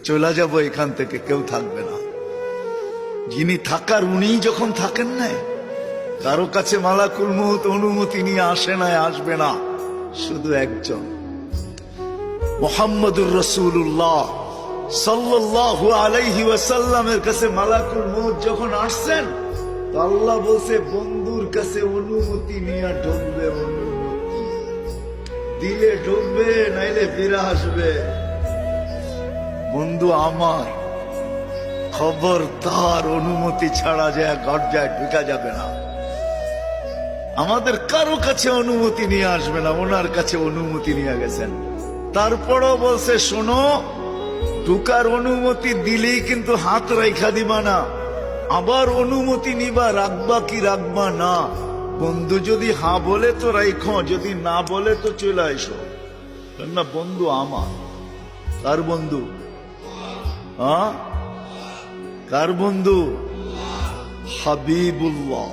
চলে যাব এখান থেকে, কেউ থাকবে না। যিনি থাকার উনিই যখন থাকেন না, কারো কাছে মালাকুল মউত অনুমতি নিয়ে আসে না, আসবে না। শুধু একজন মুহাম্মদুর রাসূলুল্লাহ সাল্লাল্লাহু আলাইহি ওয়াসাল্লামের কাছে মালাকুল মউত যখন আসছেন, তো আল্লাহ বলছে বন্ধুর কাছে অনুমতি নিয়ে ঢুকবে। অনুমতি দিলে ঢুকবে, নাইলে ফিরে আসবে। বন্ধু আমার, খবরদার অনুমতি ছাড়া যায় গর্জায় ঢুকা যাবে না। আমাদের কারো কাছে অনুমতি নিয়ে আসবে না, ওনার কাছে অনুমতি নিয়ে গেছেন। তারপরও বলছে শোনো, ঢুকার অনুমতি দিলেই কিন্তু হাত রাইখা দিবা না, আবার অনুমতি নিবা, রাখবা কি রাখবা না। বন্ধু যদি হ্যাঁ বলে তো রাইখো, যদি না বলে তো চলে এসো। না বন্ধু আমার। কার বন্ধু? কার বন্ধু? হাবিবুল্লাহ।